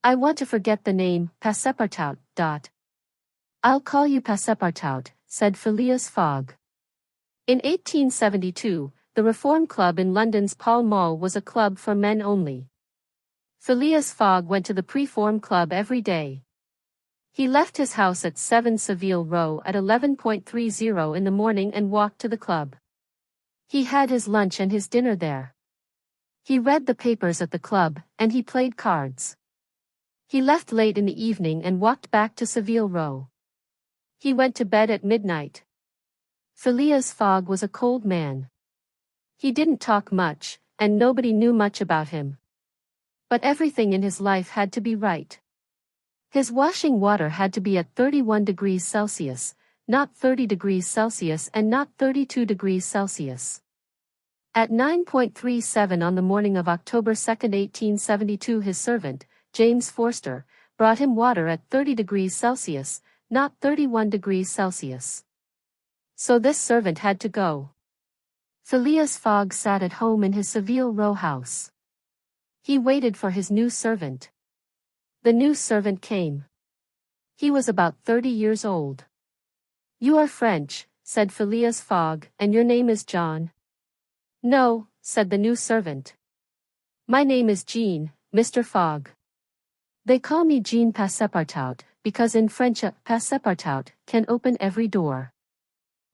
I want to forget the name, Passepartout. I'll call you Passepartout, said Phileas Fogg. In 1872, the Reform Club in London's Pall Mall was a club for men only. Phileas Fogg went to the Preform Club every day. He left his house at 7 Savile Row at 11:30 in the morning and walked to the club. He had his lunch and his dinner there. He read the papers at the club, and he played cards. He left late in the evening and walked back to Savile Row. He went to bed at midnight. Phileas Fogg was a cold man. He didn't talk much, and nobody knew much about him. But everything in his life had to be right. His washing water had to be at 31 degrees Celsius, not 30 degrees Celsius and not 32 degrees Celsius. At 9:37 on the morning of October 2, 1872, his servant, James Forster, brought him water at 30 degrees Celsius, not 31 degrees Celsius. So this servant had to go. Phileas Fogg sat at home in his Savile Row house. He waited for his new servant. The new servant came. He was about 30 years old. "You are French," said Phileas Fogg, "and your name is John?" "No," said the new servant. "My name is Jean, Mr. Fogg. They call me Jean Passepartout, because in French a passepartout can open every door.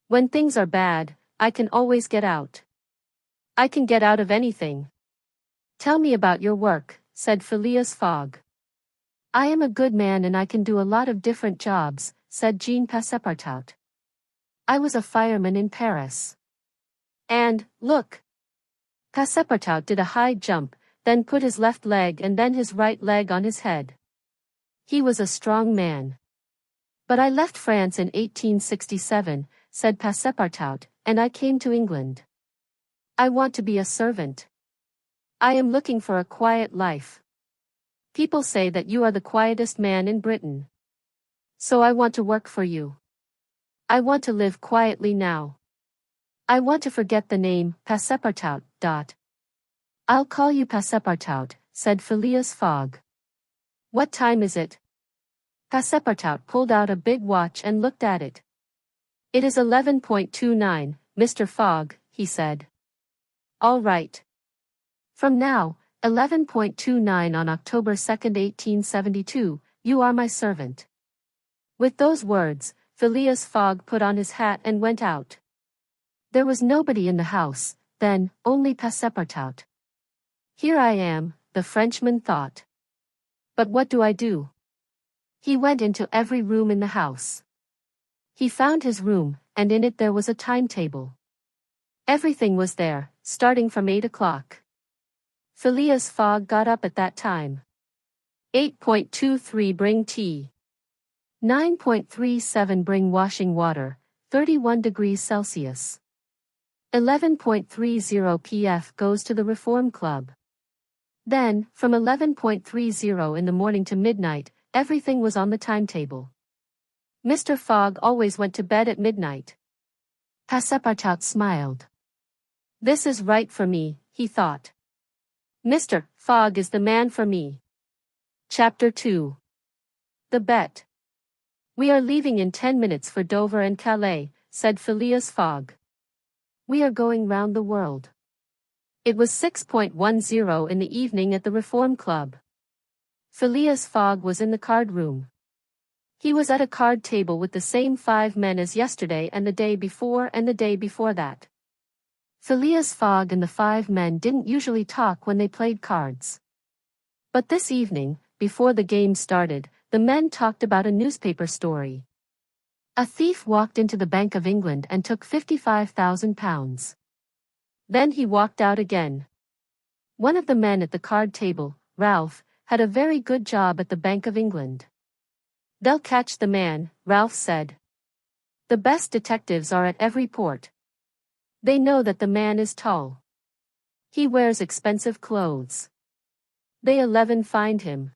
When things are bad, I can always get out. I can get out of anything." "Tell me about your work," said Phileas Fogg. "I am a good man and I can do a lot of different jobs," said Jean Passepartout. "I was a fireman in Paris. And, look." Passepartout did a high jump, then put his left leg and then his right leg on his head. He was a strong man. "But I left France in 1867, said Passepartout, "and I came to England. I want to be a servant. I am looking for a quiet life. People say that you are the quietest man in Britain. So I want to work for you. I want to live quietly now. I want to forget the name, Passepartout. I'll call you Passepartout," said Phileas Fogg. "What time is it?" Passepartout pulled out a big watch and looked at it. "It is 11:29, Mr. Fogg," he said. "All right. From now, 11:29 on October 2, 1872, you are my servant." With those words, Phileas Fogg put on his hat and went out. There was nobody in the house, then, only Passepartout. "Here I am," the Frenchman thought. "But what do I do?" He went into every room in the house. He found his room, and in it there was a timetable. Everything was there, starting from 8 o'clock. Phileas Fogg got up at that time. 8:23 Bring tea. 9:37 Bring washing water, 31 degrees Celsius. 11:30 pf goes to the Reform Club. Then, from 11:30 in the morning to midnight, everything was on the timetable. Mr. Fogg always went to bed at midnight. Passepartout smiled. "This is right for me," he thought. "Mr. Fogg is the man for me." Chapter 2. The Bet. "We are leaving in 10 minutes for Dover and Calais," said Phileas Fogg. "We are going round the world." It was 6:10 in the evening at the Reform Club. Phileas Fogg was in the card room. He was at a card table with the same 5 men as yesterday and the day before and the day before that. Phileas Fogg and the 5 men didn't usually talk when they played cards. But this evening, before the game started, the men talked about a newspaper story. A thief walked into the Bank of England and took £55,000. Then he walked out again. One of the men at the card table, Ralph, had a very good job at the Bank of England. "They'll catch the man," Ralph said. "The best detectives are at every port. They know that the man is tall. He wears expensive clothes. They'll find him."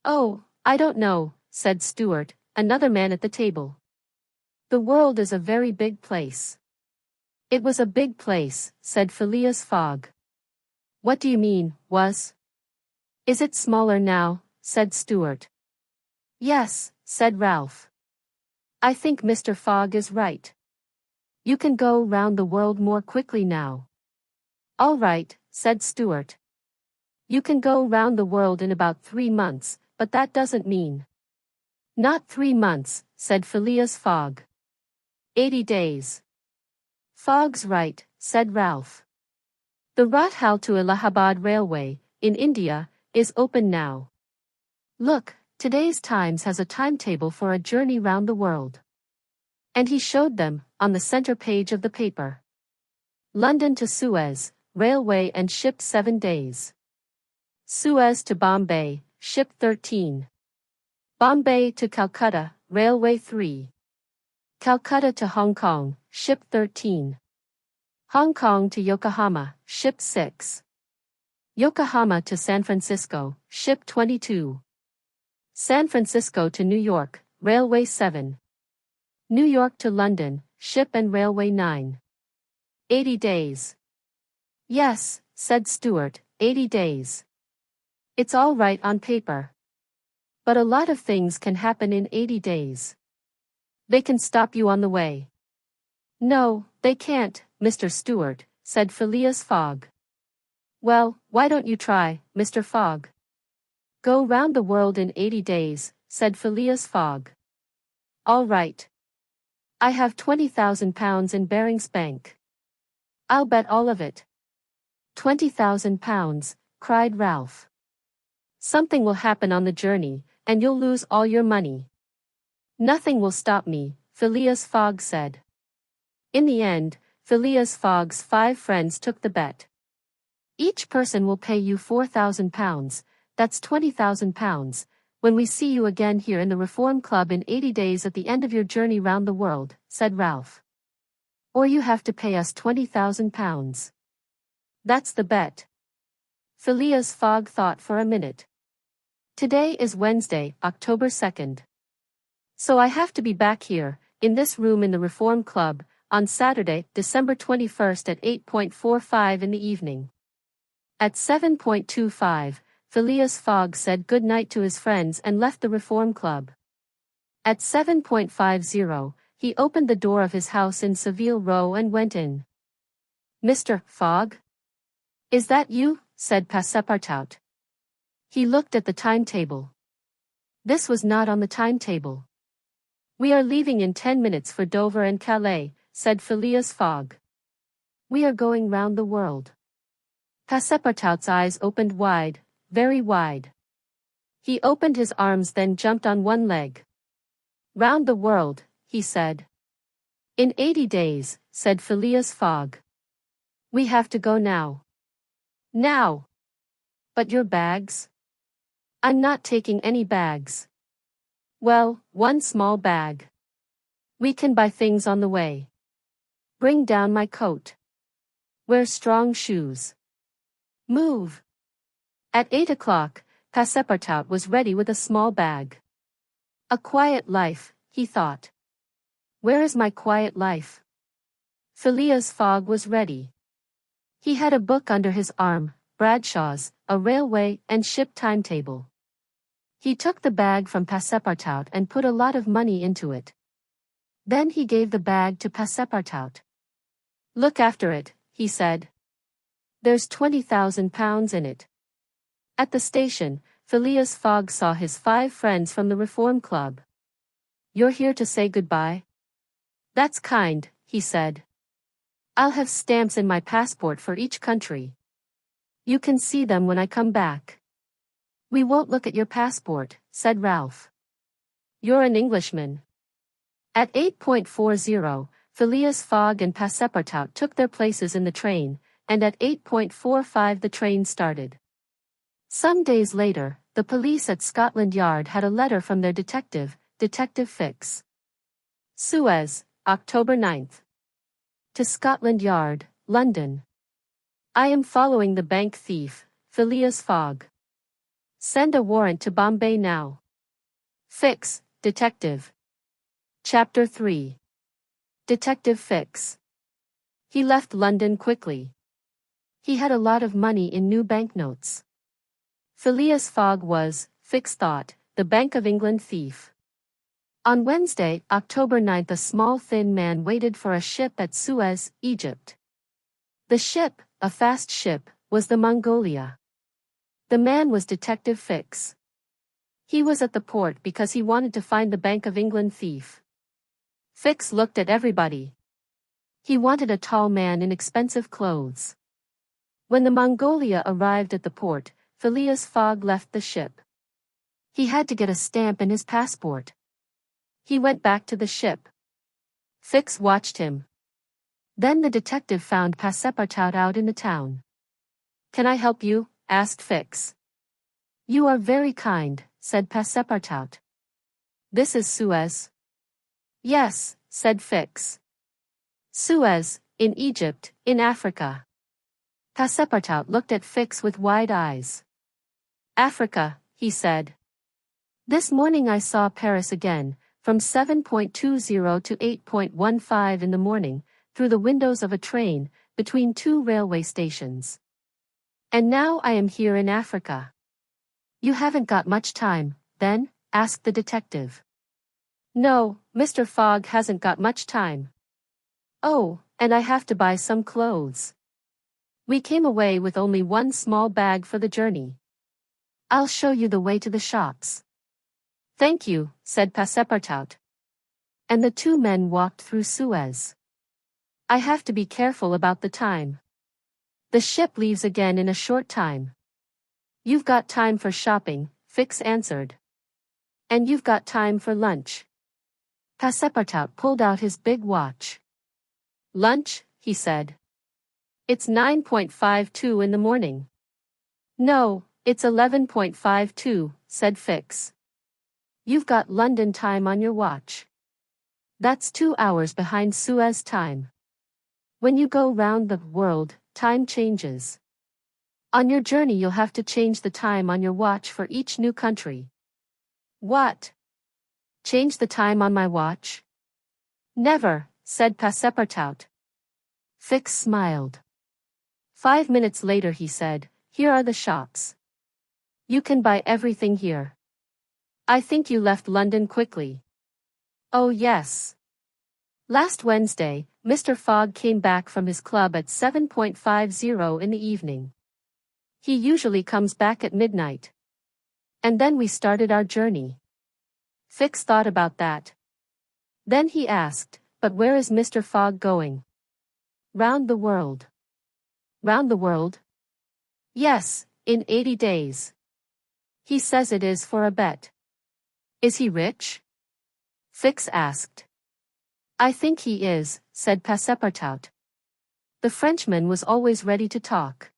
"Oh, I don't know," said Stuart, another man at the table. "The world is a very big place." "It was a big place," said Phileas Fogg. "What do you mean, was? Is it smaller now?" said Stuart. Yes, said Ralph. I think Mr. Fogg is right. You can go round the world more quickly now. All right, said Stuart. You can go round the world in about 3 months, but that doesn't mean. Not 3 months, said Phileas Fogg. 80 days. Fogg's right, said Ralph. The Rothal to Allahabad Railway, in India, is open now. Look, today's Times has a timetable for a journey round the world. And he showed them, on the center page of the paper. London to Suez, railway and ship 7 days. Suez to Bombay, ship 13. Bombay to Calcutta, railway 3. Calcutta to Hong Kong, ship 13. Hong Kong to Yokohama, ship 6. Yokohama to San Francisco, ship 22. San Francisco to New York, railway 7. New York to London, ship and railway 9. 80 days. Yes, said Stuart, 80 days. It's all right on paper. But a lot of things can happen in 80 days. They can stop you on the way. No, they can't, Mr. Stuart, said Phileas Fogg. Well, why don't you try, Mr. Fogg? Go round the world in 80 days, said Phileas Fogg. All right. I have £20,000 in Barings Bank. I'll bet all of it. £20,000, cried Ralph. Something will happen on the journey, and you'll lose all your money. Nothing will stop me, Phileas Fogg said. In the end, Phileas Fogg's 5 friends took the bet. Each person will pay you £4,000, that's £20,000, when we see you again here in the Reform Club in 80 days at the end of your journey round the world, said Ralph. Or you have to pay us £20,000. That's the bet. Phileas Fogg thought for a minute. Today is Wednesday, October 2nd. So I have to be back here, in this room in the Reform Club, on Saturday, December 21st at 8:45 in the evening. At 7:25, Phileas Fogg said good night to his friends and left the Reform Club. At 7:50, he opened the door of his house in Savile Row and went in. Mr. Fogg? Is that you? Said Passepartout. He looked at the timetable. This was not on the timetable. We are leaving in 10 minutes for Dover and Calais, said Phileas Fogg. We are going round the world. Passepartout's eyes opened wide, very wide. He opened his arms, then jumped on one leg. Round the world, he said. In 80 days, said Phileas Fogg. We have to go now. Now. But your bags? I'm not taking any bags. Well, one small bag. We can buy things on the way. Bring down my coat. Wear strong shoes. Move. At 8 o'clock, Passepartout was ready with a small bag. A quiet life, he thought. Where is my quiet life? Phileas Fogg was ready. He had a book under his arm, Bradshaw's, a railway and ship timetable. He took the bag from Passepartout and put a lot of money into it. Then he gave the bag to Passepartout. Look after it, he said. There's £20,000 in it. At the station, Phileas Fogg saw his 5 friends from the Reform Club. You're here to say goodbye? That's kind, he said. I'll have stamps in my passport for each country. You can see them when I come back. We won't look at your passport, said Ralph. You're an Englishman. At 8:40, Phileas Fogg and Passepartout took their places in the train, and at 8:45 the train started. Some days later, the police at Scotland Yard had a letter from their detective, Detective Fix. Suez, October 9th. To Scotland Yard, London. I am following the bank thief, Phileas Fogg. Send a warrant to Bombay now. Fix, Detective. Chapter 3. Detective Fix. He left London quickly. He had a lot of money in new banknotes. Phileas Fogg was Fix thought, the Bank of England thief. On Wednesday, October 9th, a small thin man waited for a ship at Suez, Egypt. The ship, a fast ship, was the Mongolia. The man was Detective Fix. He was at the port because he wanted to find the Bank of England thief. Fix looked at everybody. He wanted a tall man in expensive clothes. When the Mongolia arrived at the port, Phileas Fogg left the ship. He had to get a stamp in his passport. He went back to the ship. Fix watched him. Then the detective found Passepartout out in the town. "Can I help you?" asked Fix. "You are very kind," said Passepartout. "This is Suez?" "Yes," said Fix. "Suez, in Egypt, in Africa." Passepartout looked at Fix with wide eyes. "Africa," he said. "This morning I saw Paris again, from 7:20 to 8:15 in the morning, through the windows of a train, between two railway stations. And now I am here in Africa." "You haven't got much time, then?" asked the detective. "No, Mr. Fogg hasn't got much time. Oh, and I have to buy some clothes. We came away with only one small bag for the journey. I'll show you the way to the shops." "Thank you," said Passepartout. And the two men walked through Suez. "I have to be careful about the time. The ship leaves again in a short time." "You've got time for shopping," Fix answered. "And you've got time for lunch." Passepartout pulled out his big watch. "Lunch," he said. "It's 9:52 in the morning." "No, it's 11:52, said Fix. "You've got London time on your watch. That's 2 hours behind Suez time. When you go round the world, time changes. On your journey you'll have to change the time on your watch for each new country." "What? Change the time on my watch?" "Never," said Passepartout. Fix smiled. 5 minutes later he said, "Here are the shops. You can buy everything here. I think you left London quickly." "Oh yes. Last Wednesday, Mr. Fogg came back from his club at 7:50 in the evening. He usually comes back at midnight. And then we started our journey." Fix thought about that. Then he asked, "But where is Mr. Fogg going?" "Round the world." "Round the world?" "Yes, in 80 days. He says it is for a bet." "Is he rich?" Fix asked. "I think he is," said Passepartout. The Frenchman was always ready to talk.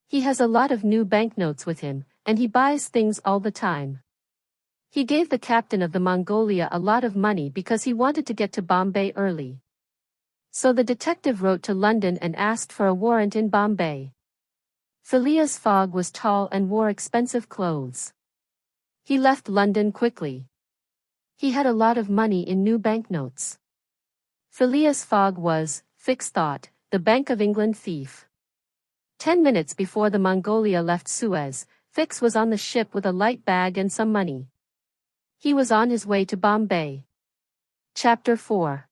"He has a lot of new banknotes with him, and he buys things all the time. He gave the captain of the Mongolia a lot of money because he wanted to get to Bombay early. So the detective wrote to London and asked for a warrant in Bombay." Phileas Fogg was tall and wore expensive clothes. He left London quickly. He had a lot of money in new banknotes. Phileas Fogg was, Fix thought, the Bank of England thief. 10 minutes before the Mongolia left Suez, Fix was on the ship with a light bag and some money. He was on his way to Bombay. Chapter 4.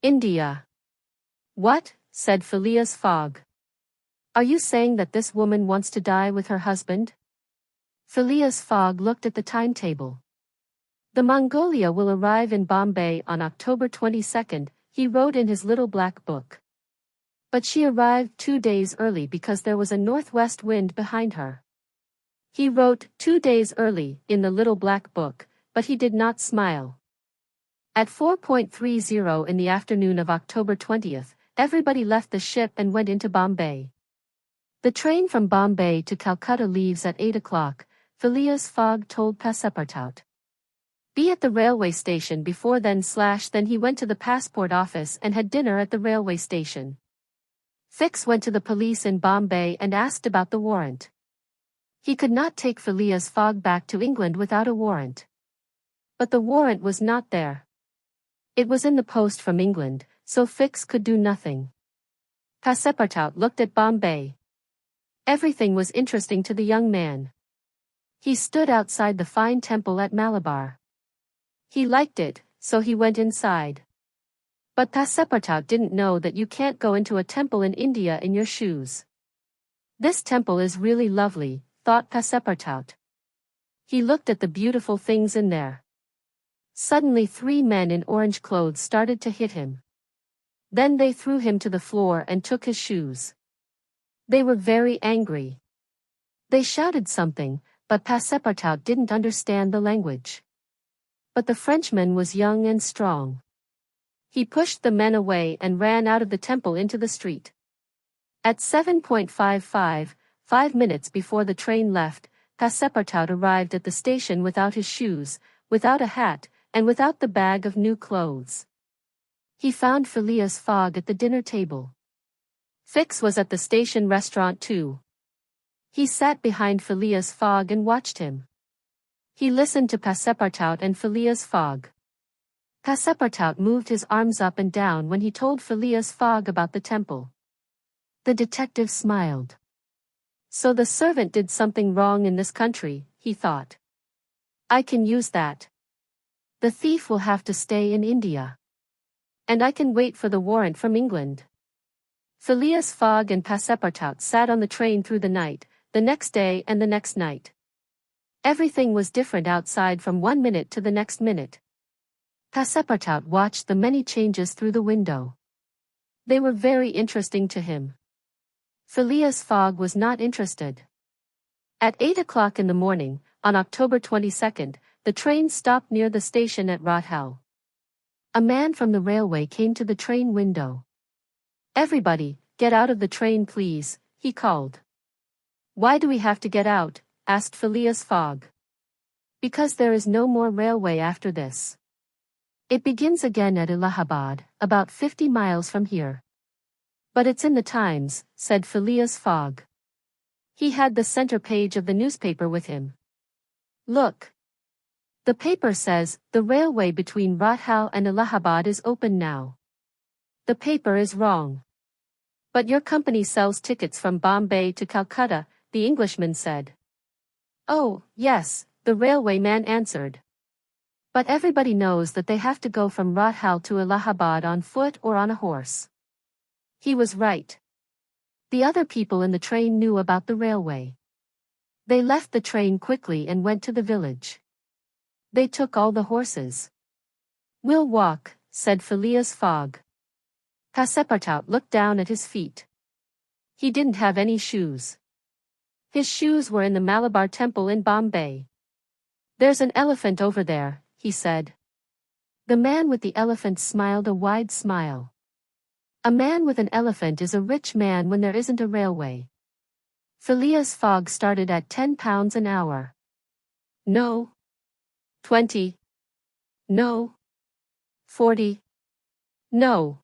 India. "What?" said Phileas Fogg. "Are you saying that this woman wants to die with her husband?" Phileas Fogg looked at the timetable. "The Mongolia will arrive in Bombay on October 22nd, he wrote in his little black book. But she arrived 2 days early because there was a northwest wind behind her. He wrote 2 days early in the little black book, but he did not smile. At 4:30 in the afternoon of October 20th, everybody left the ship and went into Bombay. The train from Bombay to Calcutta leaves at 8 o'clock, Phileas Fogg told Passepartout. Be at the railway station before then. Then he went to the passport office and had dinner at the railway station. Fix went to the police in Bombay and asked about the warrant. He could not take Phileas Fogg back to England without a warrant. But the warrant was not there. It was in the post from England, so Fix could do nothing. Passepartout looked at Bombay. Everything was interesting to the young man. He stood outside the fine temple at Malabar. He liked it, so he went inside. But Passepartout didn't know that you can't go into a temple in India in your shoes. This temple is really lovely, thought Passepartout. He looked at the beautiful things in there. Suddenly 3 men in orange clothes started to hit him. Then they threw him to the floor and took his shoes. They were very angry. They shouted something, but Passepartout didn't understand the language. But the Frenchman was young and strong. He pushed the men away and ran out of the temple into the street. At 7:55, 5 minutes before the train left, Passepartout arrived at the station without his shoes, without a hat, and without the bag of new clothes. He found Phileas Fogg at the dinner table. Fix was at the station restaurant too. He sat behind Phileas Fogg and watched him. He listened to Passepartout and Phileas Fogg. Passepartout moved his arms up and down when he told Phileas Fogg about the temple. The detective smiled. So the servant did something wrong in this country, he thought. I can use that. The thief will have to stay in India. And I can wait for the warrant from England. Phileas Fogg and Passepartout sat on the train through the night, the next day and the next night. Everything was different outside from 1 minute to the next minute. Passepartout watched the many changes through the window. They were very interesting to him. Phileas Fogg was not interested. At 8 o'clock in the morning, on October 22nd, the train stopped near the station at Rothal. A man from the railway came to the train window. Everybody, get out of the train please, he called. Why do we have to get out? Asked Phileas Fogg. Because there is no more railway after this. It begins again at Allahabad, about 50 miles from here. But it's in the Times, said Phileas Fogg. He had the center page of the newspaper with him. Look. The paper says, the railway between Rothal and Allahabad is open now. The paper is wrong. But your company sells tickets from Bombay to Calcutta, the Englishman said. Oh, yes, the railway man answered. But everybody knows that they have to go from Rothal to Allahabad on foot or on a horse. He was right. The other people in the train knew about the railway. They left the train quickly and went to the village. They took all the horses. We'll walk, said Phileas Fogg. Passepartout looked down at his feet. He didn't have any shoes. His shoes were in the Malabar Temple in Bombay. There's an elephant over there, he said. The man with the elephant smiled a wide smile. A man with an elephant is a rich man when there isn't a railway. Phileas Fogg started at £10 an hour. No. 20. No. 40. No.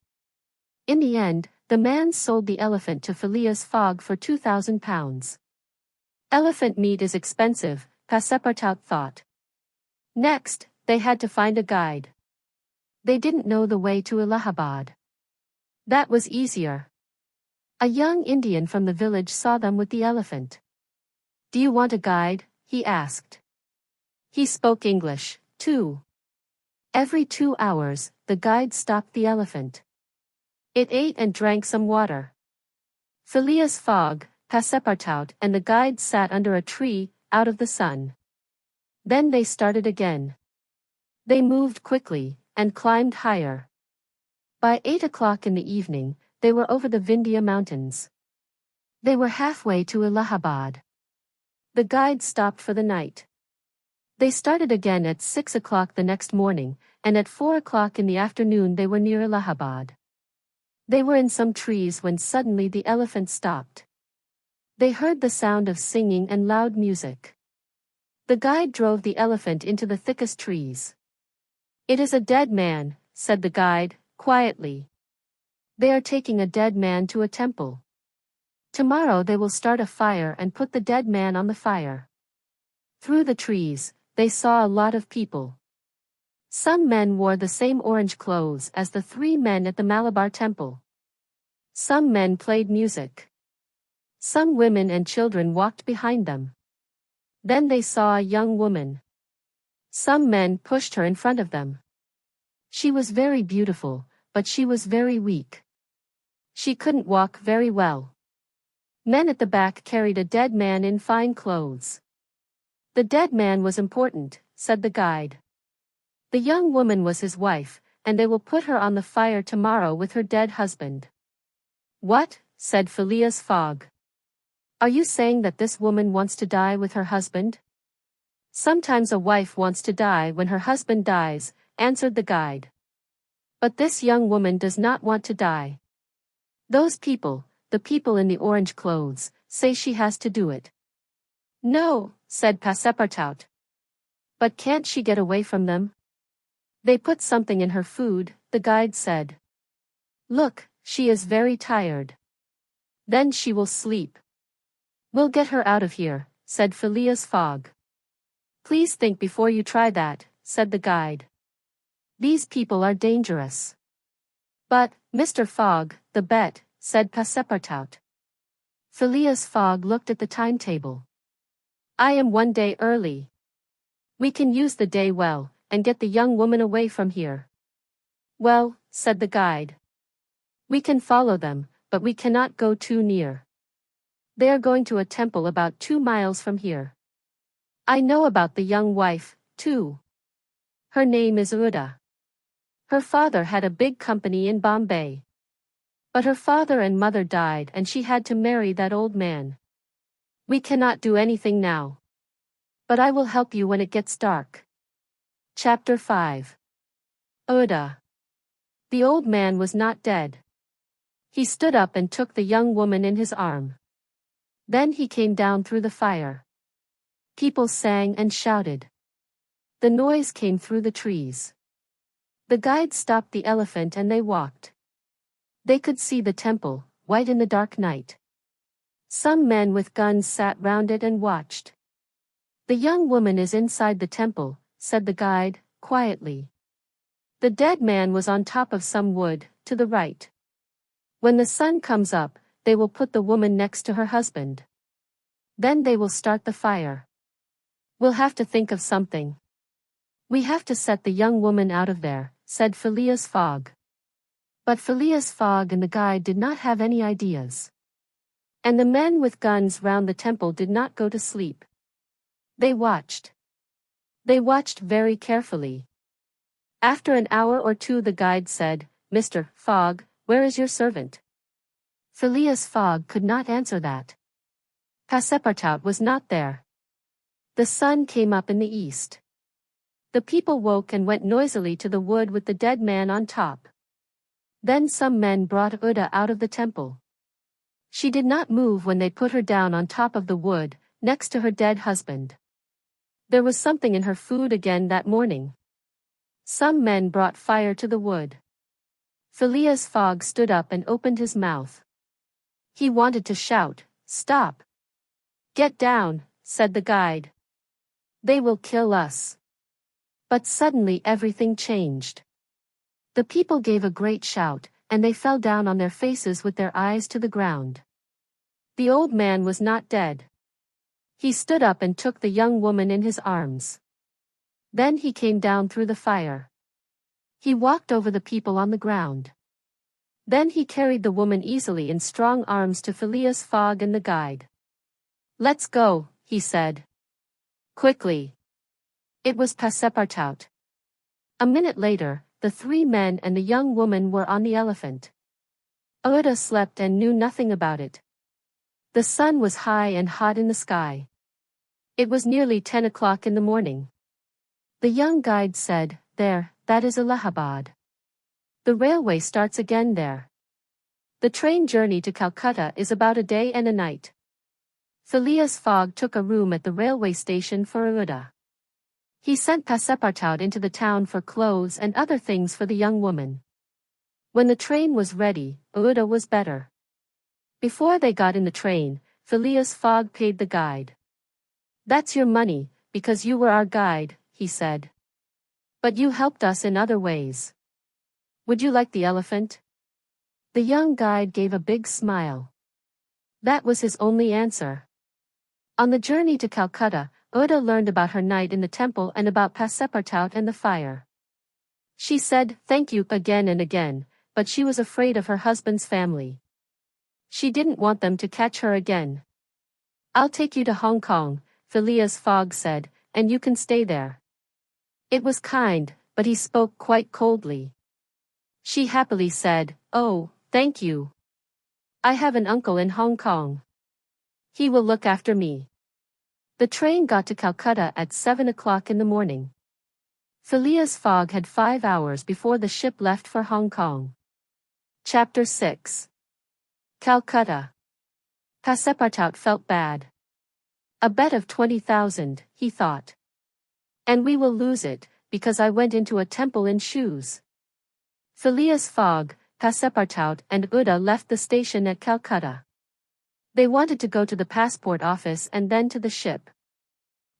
In the end, the man sold the elephant to Phileas Fogg for £2,000. Elephant meat is expensive, Passepartout thought. Next, they had to find a guide. They didn't know the way to Allahabad. That was easier. A young Indian from the village saw them with the elephant. Do you want a guide? He asked. He spoke English, too. Every 2 hours, the guide stopped the elephant. It ate and drank some water. Phileas Fogg, Passepartout and the guide sat under a tree, out of the sun. Then they started again. They moved quickly, and climbed higher. By 8 o'clock in the evening, they were over the Vindhya mountains. They were halfway to Allahabad. The guide stopped for the night. They started again at 6 o'clock the next morning, and at 4 o'clock in the afternoon they were near Allahabad. They were in some trees when suddenly the elephant stopped. They heard the sound of singing and loud music. The guide drove the elephant into the thickest trees. It is a dead man, said the guide, quietly. They are taking a dead man to a temple. Tomorrow they will start a fire and put the dead man on the fire. Through the trees, they saw a lot of people. Some men wore the same orange clothes as the 3 men at the Malabar temple. Some men played music. Some women and children walked behind them. Then they saw a young woman. Some men pushed her in front of them. She was very beautiful, but she was very weak. She couldn't walk very well. Men at the back carried a dead man in fine clothes. The dead man was important, said the guide. The young woman was his wife, and they will put her on the fire tomorrow with her dead husband. What? Said Phileas Fogg. Are you saying that this woman wants to die with her husband? Sometimes a wife wants to die when her husband dies, answered the guide. But this young woman does not want to die. Those people, the people in the orange clothes, say she has to do it. No, said Passepartout. But can't she get away from them? They put something in her food, the guide said. Look, she is very tired. Then she will sleep. We'll get her out of here, said Phileas Fogg. Please think before you try that, said the guide. These people are dangerous. But, Mr. Fogg, the bet, said Passepartout. Phileas Fogg looked at the timetable. I am 1 day early. We can use the day well, and get the young woman away from here. Well, said the guide. We can follow them, but we cannot go too near. They are going to a temple about 2 miles from here. I know about the young wife, too. Her name is Uda. Her father had a big company in Bombay. But her father and mother died and she had to marry that old man. We cannot do anything now. But I will help you when it gets dark. Chapter 5. Uda. The old man was not dead. He stood up and took the young woman in his arm. Then he came down through the fire. People sang and shouted. The noise came through the trees. The guide stopped the elephant and they walked. They could see the temple, white in the dark night. Some men with guns sat round it and watched. The young woman is inside the temple, said the guide, quietly. The dead man was on top of some wood, to the right. When the sun comes up, they will put the woman next to her husband. Then they will start the fire. We'll have to think of something. We have to set the young woman out of there, said Phileas Fogg. But Phileas Fogg and the guide did not have any ideas. And the men with guns round the temple did not go to sleep. They watched. They watched very carefully. After an hour or two the guide said, Mr. Fogg, where is your servant? Phileas Fogg could not answer that. Passepartout was not there. The sun came up in the east. The people woke and went noisily to the wood with the dead man on top. Then some men brought Uda out of the temple. She did not move when they put her down on top of the wood, next to her dead husband. There was something in her food again that morning. Some men brought fire to the wood. Phileas Fogg stood up and opened his mouth. He wanted to shout, Stop! Get down, said the guide. They will kill us. But suddenly everything changed. The people gave a great shout, and they fell down on their faces with their eyes to the ground. The old man was not dead. He stood up and took the young woman in his arms. Then he came down through the fire. He walked over the people on the ground. Then he carried the woman easily in strong arms to Phileas Fogg and the guide. Let's go, he said. Quickly. It was Passepartout. A minute later, the 3 men and the young woman were on the elephant. Uda slept and knew nothing about it. The sun was high and hot in the sky. It was nearly 10 o'clock in the morning. The young guide said, There, that is Allahabad. The railway starts again there. The train journey to Calcutta is about a day and a night. Phileas Fogg took a room at the railway station for Uda. He sent Passepartout into the town for clothes and other things for the young woman. When the train was ready, Uda was better. Before they got in the train, Phileas Fogg paid the guide. That's your money, because you were our guide, he said. But you helped us in other ways. Would you like the elephant? The young guide gave a big smile. That was his only answer. On the journey to Calcutta, Uda learned about her night in the temple and about Passepartout and the fire. She said thank you again and again, but she was afraid of her husband's family. She didn't want them to catch her again. I'll take you to Hong Kong, Phileas Fogg said, and you can stay there. It was kind, but he spoke quite coldly. She happily said, oh, thank you. I have an uncle in Hong Kong. He will look after me. The train got to Calcutta at 7 o'clock in the morning. Phileas Fogg had 5 hours before the ship left for Hong Kong. Chapter 6. Calcutta. Passepartout felt bad. A bet of 20,000, he thought. And we will lose it, because I went into a temple in shoes. Phileas Fogg, Passepartout and Uda left the station at Calcutta. They wanted to go to the passport office and then to the ship.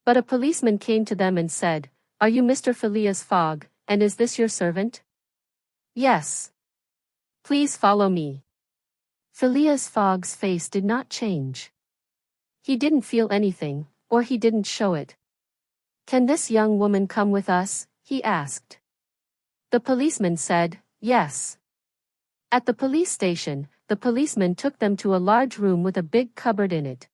But a policeman came to them and said, are you Mr. Phileas Fogg, and is this your servant? Yes. Please follow me. Phileas Fogg's face did not change. He didn't feel anything, or he didn't show it. Can this young woman come with us? He asked. The policeman said, yes. At the police station, the policeman took them to a large room with a big cupboard in it.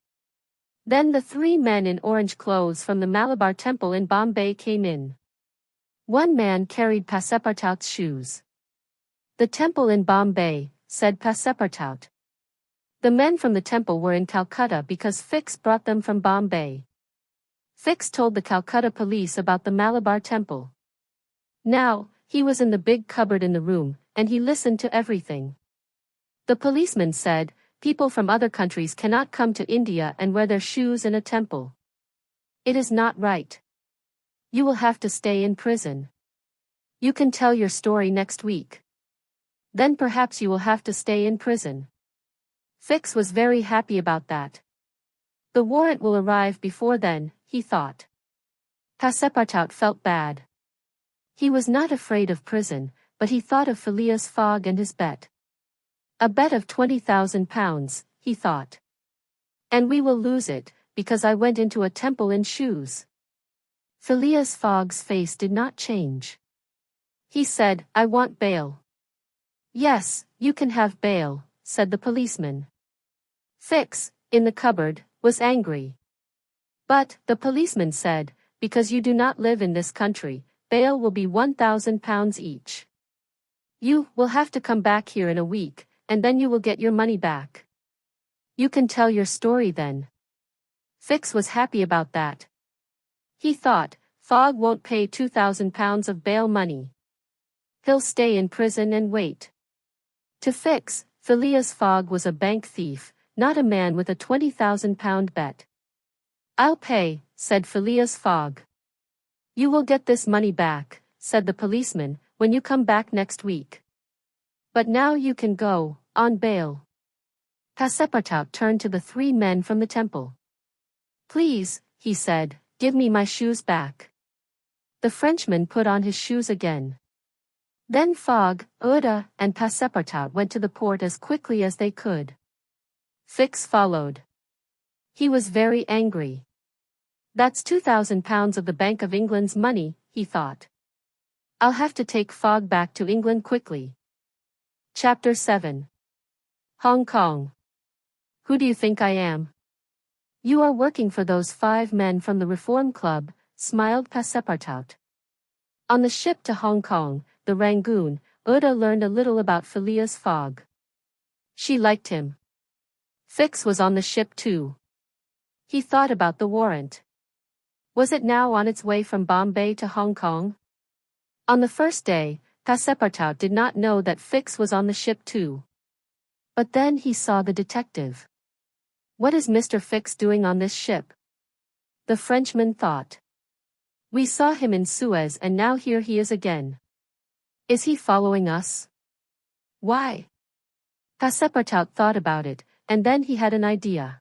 Then the 3 men in orange clothes from the Malabar Temple in Bombay came in. One man carried Passepartout's shoes. The temple in Bombay, said Passepartout. The men from the temple were in Calcutta because Fix brought them from Bombay. Fix told the Calcutta police about the Malabar Temple. Now, he was in the big cupboard in the room, and he listened to everything. The policeman said, people from other countries cannot come to India and wear their shoes in a temple. It is not right. You will have to stay in prison. You can tell your story next week. Then perhaps you will have to stay in prison. Fix was very happy about that. The warrant will arrive before then, he thought. Passepartout felt bad. He was not afraid of prison, but he thought of Phileas Fogg and his bet. A bet of £20,000, he thought. And we will lose it, because I went into a temple in shoes. Phileas Fogg's face did not change. He said, I want bail. Yes, you can have bail, said the policeman. Fix, in the cupboard, was angry. But, the policeman said, because you do not live in this country, bail will be £1,000 each. You will have to come back here in a week, and then you will get your money back. You can tell your story then. Fix was happy about that. He thought, Fogg won't pay £2,000 of bail money. He'll stay in prison and wait. To Fix, Phileas Fogg was a bank thief, not a man with a £20,000 bet. I'll pay, said Phileas Fogg. You will get this money back, said the policeman, when you come back next week. But now you can go, on bail. Passepartout turned to the 3 men from the temple. Please, he said, give me my shoes back. The Frenchman put on his shoes again. Then Fogg, Uda, and Passepartout went to the port as quickly as they could. Fix followed. He was very angry. That's £2,000 of the Bank of England's money, he thought. I'll have to take Fogg back to England quickly. Chapter 7. Hong Kong. Who do you think I am? You are working for those 5 men from the Reform Club, smiled Passepartout. On the ship to Hong Kong, the Rangoon, Uda learned a little about Phileas Fogg. She liked him. Fix was on the ship too. He thought about the warrant. Was it now on its way from Bombay to Hong Kong? On the first day, Passepartout did not know that Fix was on the ship too. But then he saw the detective. What is Mr. Fix doing on this ship? The Frenchman thought. We saw him in Suez and now here he is again. Is he following us? Why? Passepartout thought about it, and then he had an idea.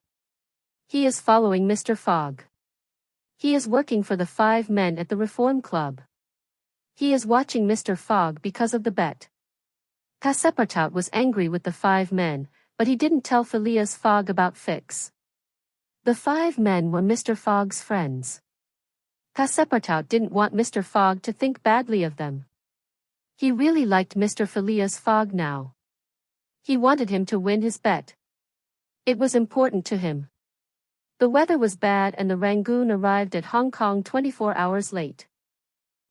He is following Mr. Fogg. He is working for the 5 men at the Reform Club. He is watching Mr. Fogg because of the bet. Passepartout was angry with the 5 men, but he didn't tell Phileas Fogg about Fix. The 5 men were Mr. Fogg's friends. Passepartout didn't want Mr. Fogg to think badly of them. He really liked Mr. Phileas Fogg now. He wanted him to win his bet. It was important to him. The weather was bad and the Rangoon arrived at Hong Kong 24 hours late.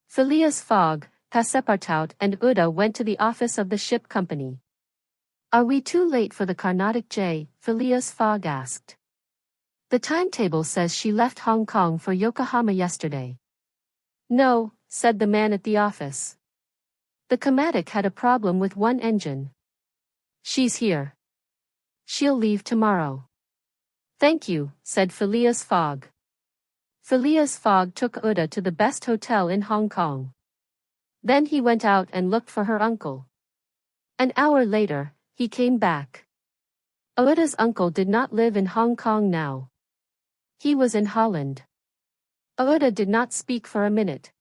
Phileas Fogg, Passepartout and Uda went to the office of the ship company. "Are we too late for the Carnatic J?" Phileas Fogg asked. "The timetable says she left Hong Kong for Yokohama yesterday." "No," said the man at the office. "The Carnatic had a problem with one engine. She's here. She'll leave tomorrow." "Thank you," said Phileas Fogg. Phileas Fogg took Uda to the best hotel in Hong Kong. Then he went out and looked for her uncle. An hour later, he came back. Uda's uncle did not live in Hong Kong now. He was in Holland. Uda did not speak for a minute.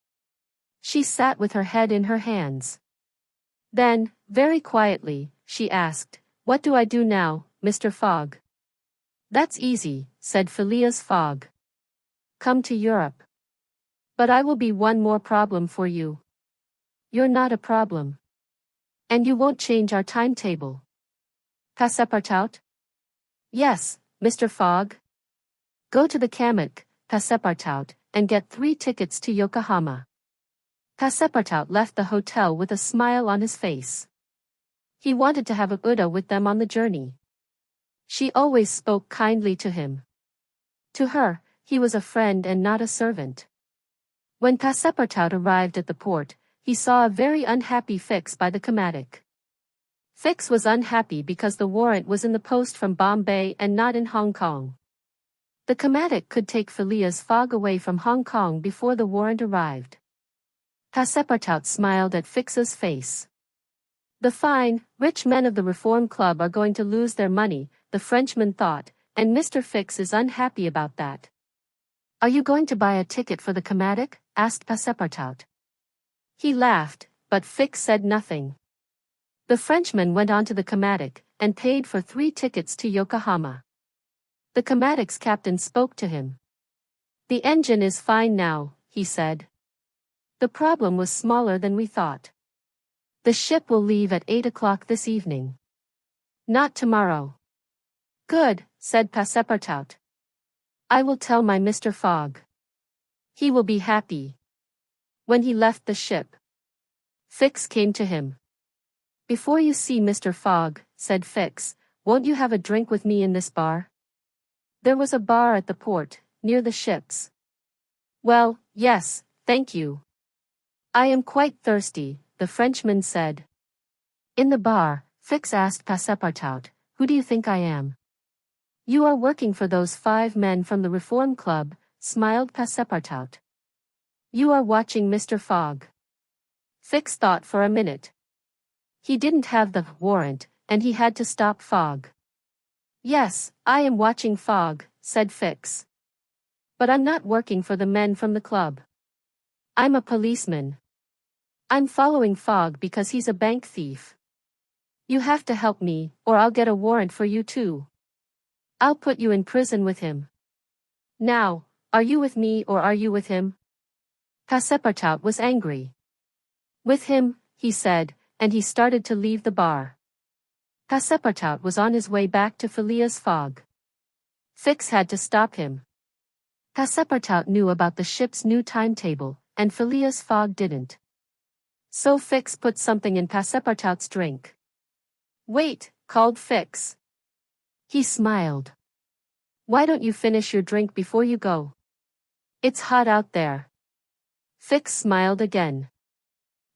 She sat with her head in her hands. Then, very quietly, she asked, "What do I do now, Mr. Fogg?" "That's easy," said Phileas Fogg. "Come to Europe. But I will be one more problem for you." "You're not a problem. And you won't change our timetable." "Passepartout?" "Yes, Mr. Fogg." "Go to the Kamak, Passepartout, and get 3 tickets to Yokohama." Passepartout left the hotel with a smile on his face. He wanted to have Uda with them on the journey. She always spoke kindly to him. To her, he was a friend and not a servant. When Passepartout arrived at the port, he saw a very unhappy Fix by the Carnatic. Fix was unhappy because the warrant was in the post from Bombay and not in Hong Kong. The Carnatic could take Phileas Fogg away from Hong Kong before the warrant arrived. Passepartout smiled at Fix's face. "The fine, rich men of the Reform Club are going to lose their money," the Frenchman thought, "and Mr. Fix is unhappy about that." "Are you going to buy a ticket for the Carnatic?" asked Passepartout. He laughed, but Fix said nothing. The Frenchman went on to the Carnatic, and paid for 3 tickets to Yokohama. The Carnatic's captain spoke to him. "The engine is fine now," he said. "The problem was smaller than we thought. The ship will leave at 8 o'clock this evening. Not tomorrow." "Good," said Passepartout. "I will tell my Mr. Fogg. He will be happy." When he left the ship, Fix came to him. "Before you see Mr. Fogg," said Fix, "won't you have a drink with me in this bar?" There was a bar at the port, near the ships. "Well, yes, thank you. I am quite thirsty," the Frenchman said. In the bar, Fix asked Passepartout, "Who do you think I am?" "You are working for those 5 men from the Reform Club," smiled Passepartout. "You are watching Mr. Fogg." Fix thought for a minute. He didn't have the warrant, and he had to stop Fogg. "Yes, I am watching Fogg," said Fix. "But I'm not working for the men from the club. I'm a policeman. I'm following Fogg because he's a bank thief. You have to help me, or I'll get a warrant for you too. I'll put you in prison with him. Now, are you with me or are you with him?" Passepartout was angry. "With him," he said, and he started to leave the bar. Passepartout was on his way back to Phileas Fogg. Fix had to stop him. Passepartout knew about the ship's new timetable, and Phileas Fogg didn't. So Fix put something in Passepartout's drink. "Wait," called Fix. He smiled. "Why don't you finish your drink before you go? It's hot out there." Fix smiled again.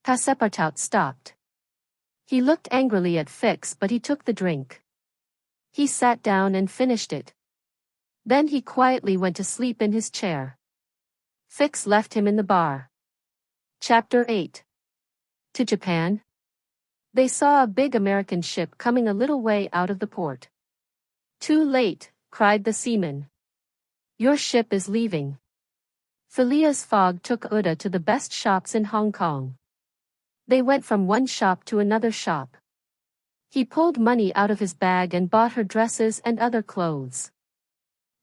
Passepartout stopped. He looked angrily at Fix, but he took the drink. He sat down and finished it. Then he quietly went to sleep in his chair. Fix left him in the bar. Chapter 8. To Japan? They saw a big American ship coming a little way out of the port. "Too late," cried the seaman. "Your ship is leaving." Phileas Fogg took Uda to the best shops in Hong Kong. They went from one shop to another shop. He pulled money out of his bag and bought her dresses and other clothes.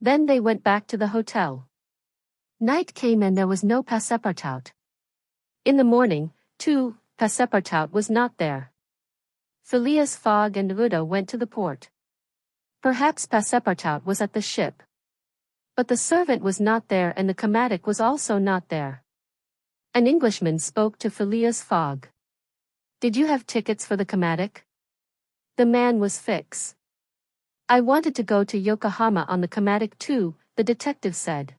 Then they went back to the hotel. Night came and there was no Passepartout. In the morning, too, Passepartout was not there. Phileas Fogg and Uda went to the port. Perhaps Passepartout was at the ship. But the servant was not there and the komatik was also not there. An Englishman spoke to Phileas Fogg. "Did you have tickets for the komatik?" The man was Fix. "I wanted to go to Yokohama on the komatik too," the detective said.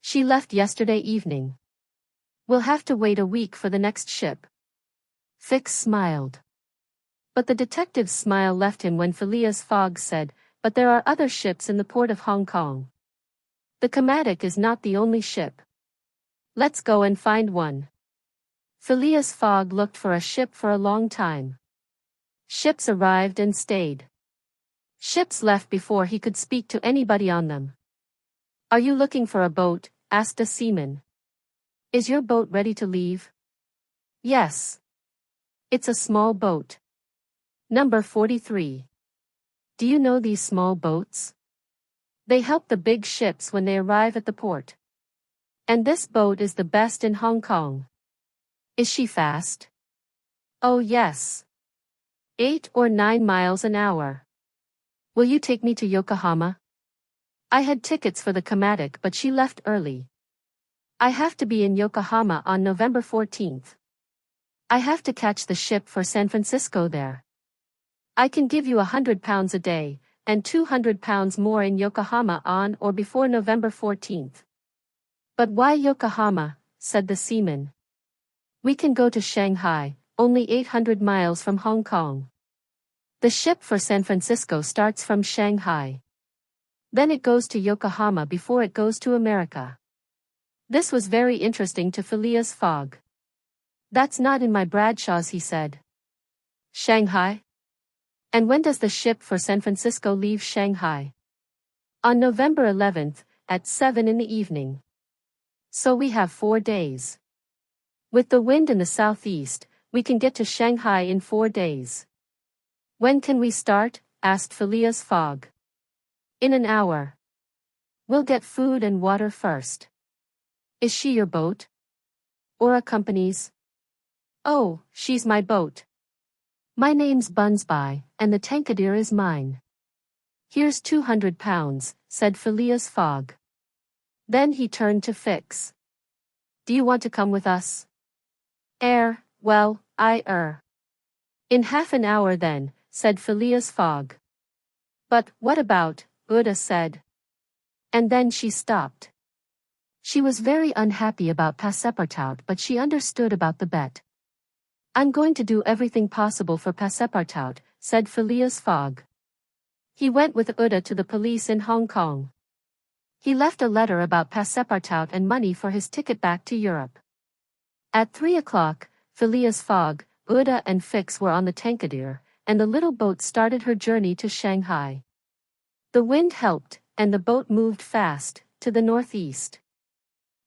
"She left yesterday evening. We'll have to wait a week for the next ship." Fix smiled. But the detective's smile left him when Phileas Fogg said, "But there are other ships in the port of Hong Kong. The komatik is not the only ship. Let's go and find one." Phileas Fogg looked for a ship for a long time. Ships arrived and stayed. Ships left before he could speak to anybody on them. "Are you looking for a boat?" asked a seaman. "Is your boat ready to leave?" "Yes. It's a small boat. Number 43. Do you know these small boats? They help the big ships when they arrive at the port. And this boat is the best in Hong Kong." "Is she fast?" "Oh yes. 8 or 9 miles an hour." "Will you take me to Yokohama?" "I had tickets for the komatik but she left early. I have to be in Yokohama on November 14th. I have to catch the ship for San Francisco there. I can give you £100 a day, and £200 more in Yokohama on or before November 14th. "But why Yokohama?" said the seaman. "We can go to Shanghai, only 800 miles from Hong Kong. The ship for San Francisco starts from Shanghai. Then it goes to Yokohama before it goes to America." This was very interesting to Phileas Fogg. "That's not in my Bradshaws," he said. "Shanghai? And when does the ship for San Francisco leave Shanghai?" "On November 11th, at 7 in the evening. So we have 4 days. With the wind in the southeast, we can get to Shanghai in 4 days." "When can we start?" asked Phileas Fogg. "In an hour. We'll get food and water first." "Is she your boat? Or a company's?" "Oh, she's my boat. My name's Bunsby, and the Tankadere is mine." "Here's £200, said Phileas Fogg. Then he turned to Fix. "Do you want to come with us?" Well, in half an hour then," said Phileas Fogg. "But what about," Uda said. And then she stopped. She was very unhappy about Passepartout but she understood about the bet. "I'm going to do everything possible for Passepartout," said Phileas Fogg. He went with Uda to the police in Hong Kong. He left a letter about Passepartout and money for his ticket back to Europe. At 3 o'clock, Phileas Fogg, Uda and Fix were on the Tankadere, and the little boat started her journey to Shanghai. The wind helped, and the boat moved fast, to the northeast.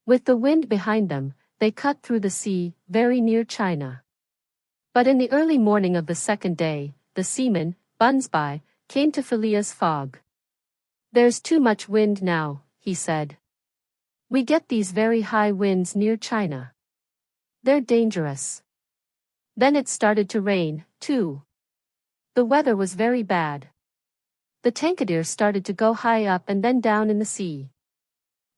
With the wind behind them, they cut through the sea, very near China. But in the early morning of the second day, the seaman, Bunsby, came to Phileas Fogg. "There's too much wind now," he said. "We get these very high winds near China. They're dangerous." Then it started to rain, too. The weather was very bad. The Tankadere started to go high up and then down in the sea.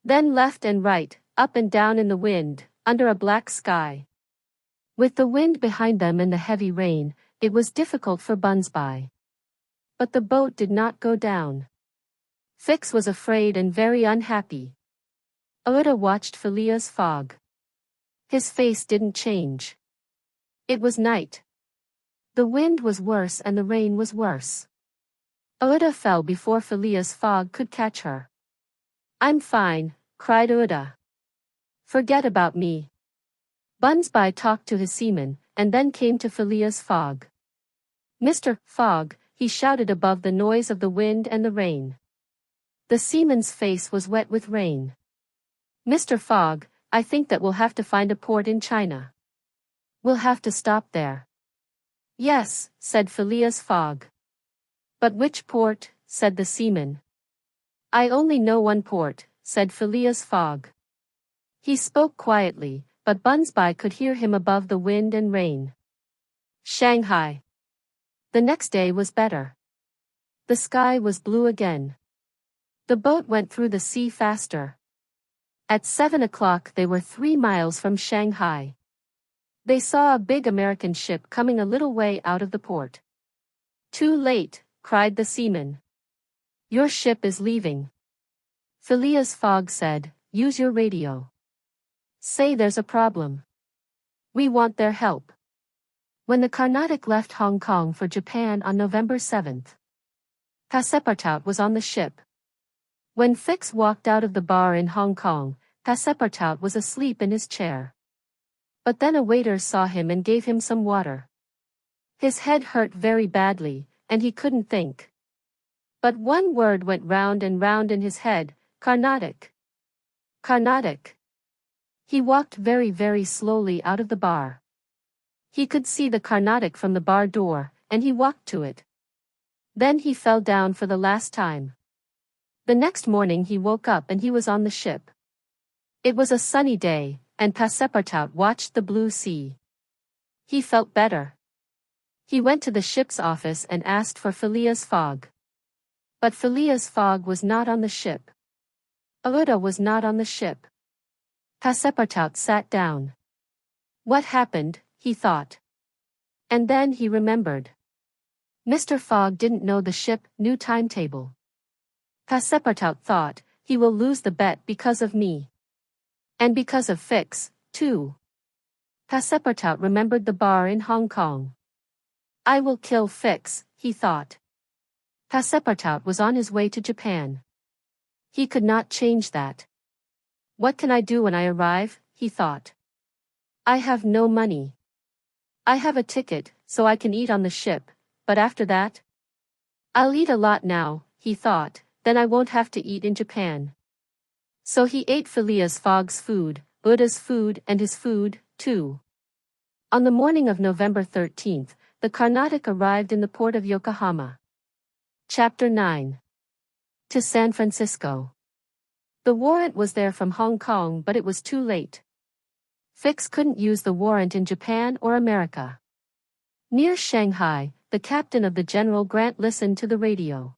Then left and right, up and down in the wind, under a black sky. With the wind behind them and the heavy rain, it was difficult for Bunsby. But the boat did not go down. Fix was afraid and very unhappy. Uda watched Phileas Fogg. His face didn't change. It was night. The wind was worse and the rain was worse. Uda fell before Phileas Fogg could catch her. "I'm fine," cried Uda. "Forget about me." Bunsby talked to his seaman, and then came to Phileas Fogg. "Mr. Fogg," he shouted above the noise of the wind and the rain. The seaman's face was wet with rain. "Mr. Fogg, I think that we'll have to find a port in China. We'll have to stop there." "Yes," said Phileas Fogg. "But which port?" said the seaman. "I only know one port," said Phileas Fogg. He spoke quietly, but Bunsby could hear him above the wind and rain. Shanghai. The next day was better. The sky was blue again. The boat went through the sea faster. At 7 o'clock they were 3 miles from Shanghai. They saw a big American ship coming a little way out of the port. "Too late," cried the seaman. "Your ship is leaving." Phileas Fogg said, "Use your radio. Say there's a problem. We want their help." When the Carnatic left Hong Kong for Japan on November 7th, Passepartout was on the ship. When Fix walked out of the bar in Hong Kong, Passepartout was asleep in his chair. But then a waiter saw him and gave him some water. His head hurt very badly, and he couldn't think. But one word went round and round in his head: Carnatic. Carnatic. He walked very, very slowly out of the bar. He could see the Carnatic from the bar door, and he walked to it. Then he fell down for the last time. The next morning he woke up and he was on the ship. It was a sunny day, and Passepartout watched the blue sea. He felt better. He went to the ship's office and asked for Phileas Fogg. But Phileas Fogg was not on the ship. Aouda was not on the ship. Passepartout sat down. What happened, he thought. And then he remembered. Mr. Fogg didn't know the ship new timetable. Passepartout thought, he will lose the bet because of me. And because of Fix, too. Passepartout remembered the bar in Hong Kong. I will kill Fix, he thought. Passepartout was on his way to Japan. He could not change that. What can I do when I arrive, he thought. I have no money. I have a ticket, so I can eat on the ship, but after that? I'll eat a lot now, he thought, then I won't have to eat in Japan. So he ate Phileas Fogg's food, Aouda's food and his food, too. On the morning of November 13th, the Carnatic arrived in the port of Yokohama. Chapter 9. To San Francisco. The warrant was there from Hong Kong, but it was too late. Fix couldn't use the warrant in Japan or America. Near Shanghai, the captain of the General Grant listened to the radio.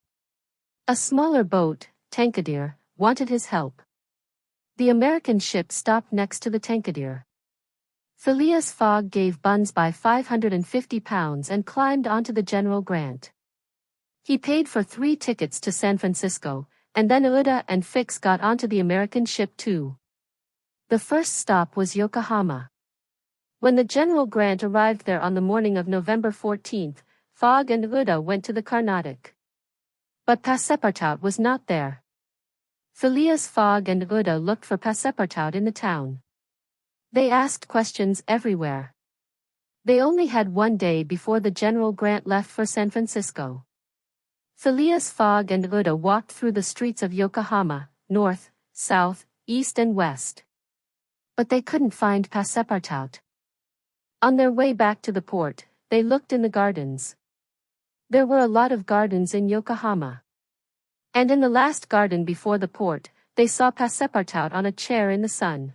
A smaller boat, Tankadere, wanted his help. The American ship stopped next to the Tankadere. Phileas Fogg gave Bunsby £550 and climbed onto the General Grant. He paid for 3 tickets to San Francisco, and then Aouda and Fix got onto the American ship too. The first stop was Yokohama. When the General Grant arrived there on the morning of November 14th, Fogg and Aouda went to the Carnatic. But Passepartout was not there. Phileas Fogg and Aouda looked for Passepartout in the town. They asked questions everywhere. They only had one day before the General Grant left for San Francisco. Phileas Fogg and Aouda walked through the streets of Yokohama, north, south, east and west. But they couldn't find Passepartout. On their way back to the port, they looked in the gardens. There were a lot of gardens in Yokohama. And in the last garden before the port, they saw Passepartout on a chair in the sun.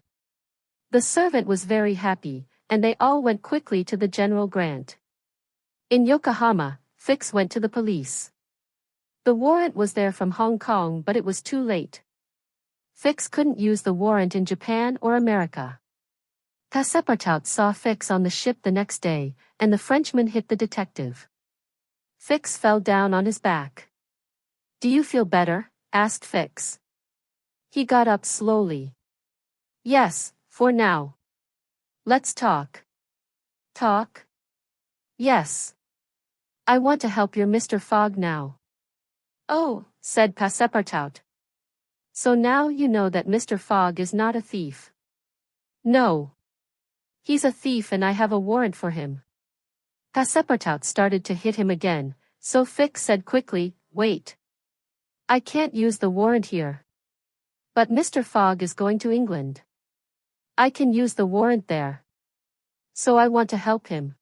The servant was very happy, and they all went quickly to the General Grant. In Yokohama, Fix went to the police. The warrant was there from Hong Kong, but it was too late. Fix couldn't use the warrant in Japan or America. Passepartout saw Fix on the ship the next day, and the Frenchman hit the detective. Fix fell down on his back. Do you feel better? Asked Fix. He got up slowly. Yes, for now. Let's talk. Talk? Yes. I want to help your Mr. Fogg now. Oh, said Passepartout. So now you know that Mr. Fogg is not a thief. No. He's a thief and I have a warrant for him. Passepartout started to hit him again, so Fix said quickly, Wait. I can't use the warrant here. But Mr. Fogg is going to England. I can use the warrant there. So I want to help him.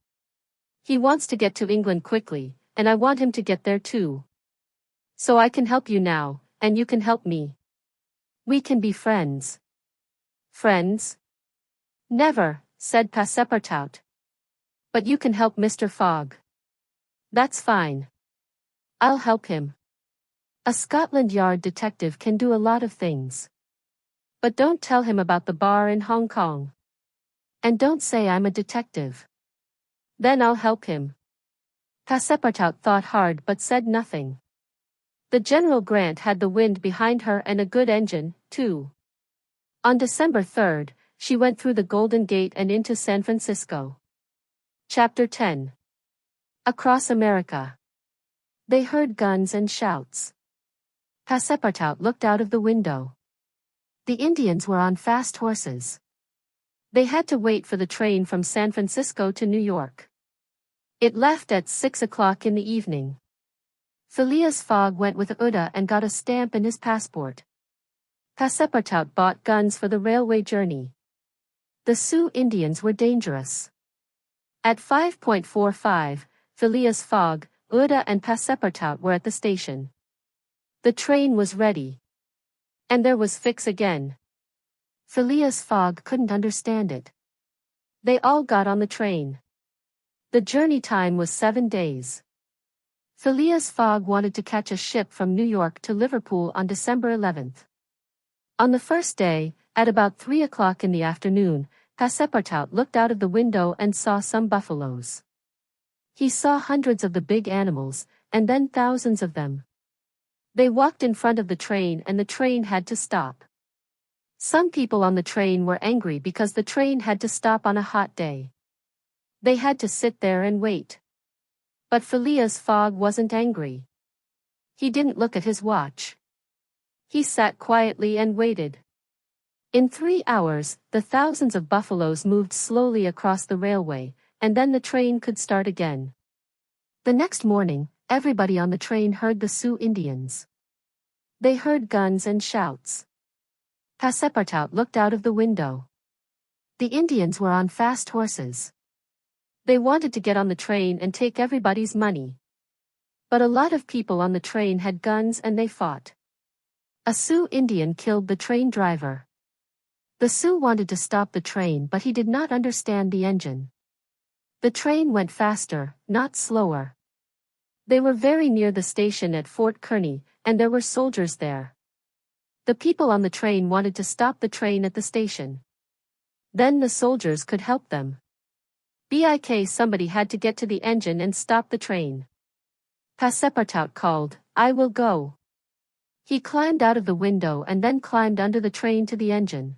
He wants to get to England quickly, and I want him to get there too. So I can help you now, and you can help me. We can be friends. Friends? Never, said Passepartout. But you can help Mr. Fogg. That's fine. I'll help him. A Scotland Yard detective can do a lot of things. But don't tell him about the bar in Hong Kong. And don't say I'm a detective. Then I'll help him. Passepartout thought hard but said nothing. The General Grant had the wind behind her and a good engine, too. On December 3rd, she went through the Golden Gate and into San Francisco. Chapter 10. Across America. They heard guns and shouts. Passepartout looked out of the window. The Indians were on fast horses. They had to wait for the train from San Francisco to New York. It left at 6 o'clock in the evening. Phileas Fogg went with Uda and got a stamp in his passport. Passepartout bought guns for the railway journey. The Sioux Indians were dangerous. At 5:45, Phileas Fogg, Uda and Passepartout were at the station. The train was ready. And there was Fix again. Phileas Fogg couldn't understand it. They all got on the train. The journey time was 7 days. Phileas Fogg wanted to catch a ship from New York to Liverpool on December 11th. On the first day, at about 3 o'clock in the afternoon, Passepartout looked out of the window and saw some buffaloes. He saw hundreds of the big animals, and then thousands of them. They walked in front of the train and the train had to stop. Some people on the train were angry because the train had to stop on a hot day. They had to sit there and wait. But Phileas Fogg wasn't angry. He didn't look at his watch. He sat quietly and waited. In 3 hours, the thousands of buffaloes moved slowly across the railway, and then the train could start again. The next morning, everybody on the train heard the Sioux Indians. They heard guns and shouts. Passepartout looked out of the window. The Indians were on fast horses. They wanted to get on the train and take everybody's money. But a lot of people on the train had guns and they fought. A Sioux Indian killed the train driver. The Sioux wanted to stop the train but he did not understand the engine. The train went faster, not slower. They were very near the station at Fort Kearny, and there were soldiers there. The people on the train wanted to stop the train at the station. Then the soldiers could help them. Somebody had to get to the engine and stop the train. Passepartout called, "I will go." He climbed out of the window and then climbed under the train to the engine.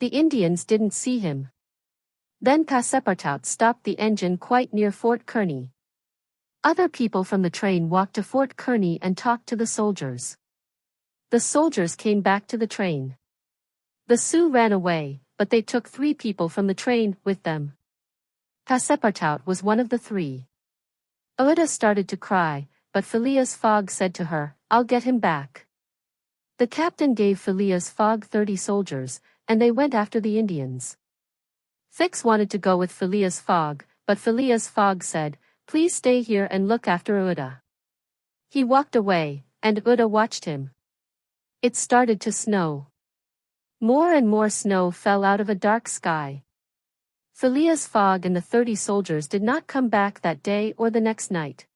The Indians didn't see him. Then Passepartout stopped the engine quite near Fort Kearny. Other people from the train walked to Fort Kearny and talked to the soldiers. The soldiers came back to the train. The Sioux ran away, but they took 3 people from the train with them. Passepartout was one of the 3. Uda started to cry, but Phileas Fogg said to her, "I'll get him back." The captain gave Phileas Fogg 30 soldiers, and they went after the Indians. Fix wanted to go with Phileas Fogg, but Phileas Fogg said, "Please stay here and look after Uda." He walked away, and Uda watched him. It started to snow. More and more snow fell out of a dark sky. Phileas Fogg and the 30 soldiers did not come back that day or the next night.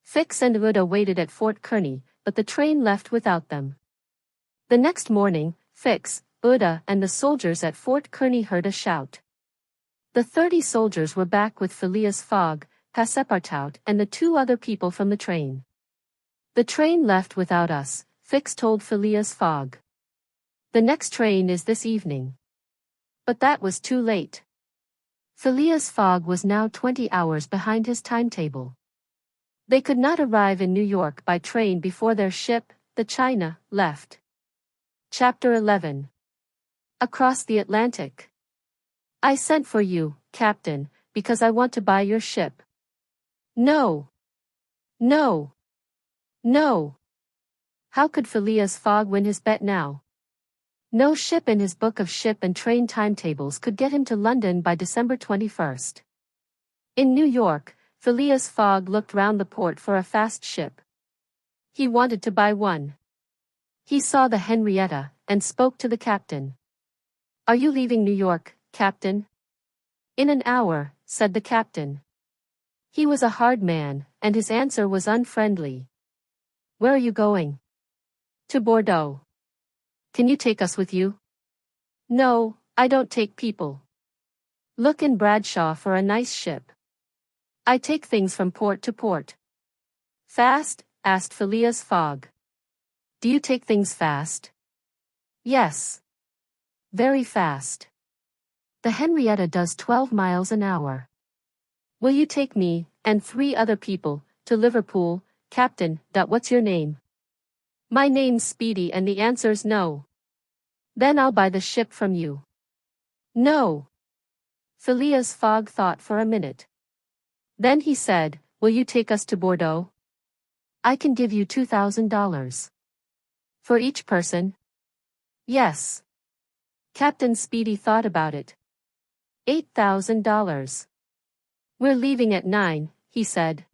Fix and Uda waited at Fort Kearny, but the train left without them. The next morning, Fix, Uda and the soldiers at Fort Kearny heard a shout. The 30 soldiers were back with Phileas Fogg, Passepartout and the 2 other people from the train. "The train left without us," Fix told Phileas Fogg. "The next train is this evening." But that was too late. Phileas Fogg was now 20 hours behind his timetable. They could not arrive in New York by train before their ship, the China, left. Chapter 11. Across the Atlantic. "I sent for you, Captain, because I want to buy your ship." "No. No. No." How could Phileas Fogg win his bet now? No ship in his book of ship and train timetables could get him to London by December 21st. In New York, Phileas Fogg looked round the port for a fast ship. He wanted to buy one. He saw the Henrietta, and spoke to the captain. Are you leaving New York, Captain? In an hour, said the captain. He was a hard man, and his answer was unfriendly. Where are you going? To Bordeaux. Can you take us with you? No, I don't take people. Look in Bradshaw for a nice ship. I take things from port to port. Fast? Asked Phileas Fogg. Do you take things fast? Yes. Very fast. The Henrietta does 12 miles an hour. Will you take me, and 3 other people, to Liverpool, Captain? What's your name? My name's Speedy, and the answer's no. Then I'll buy the ship from you. No. Phileas Fogg thought for a minute. Then he said, will you take us to Bordeaux? I can give you $2,000. For each person? Yes. Captain Speedy thought about it. $8,000. We're leaving at 9, he said.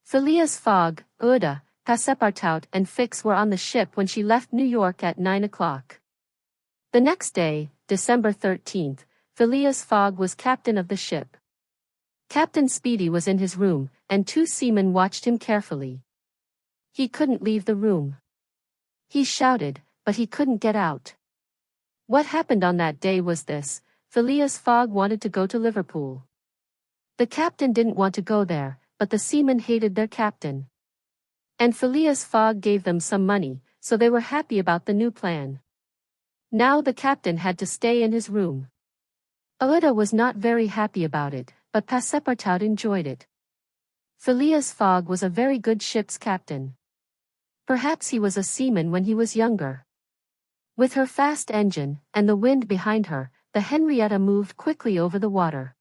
Phileas Fogg, Uda, Passepartout and Fix were on the ship when she left New York at 9 o'clock. The next day, December 13th, Phileas Fogg was captain of the ship. Captain Speedy was in his room, and 2 seamen watched him carefully. He couldn't leave the room. He shouted, but he couldn't get out. What happened on that day was this: Phileas Fogg wanted to go to Liverpool. The captain didn't want to go there, but the seamen hated their captain. And Phileas Fogg gave them some money, so they were happy about the new plan. Now the captain had to stay in his room. Aouda was not very happy about it, but Passepartout enjoyed it. Phileas Fogg was a very good ship's captain. Perhaps he was a seaman when he was younger. With her fast engine, and the wind behind her, the Henrietta moved quickly over the water.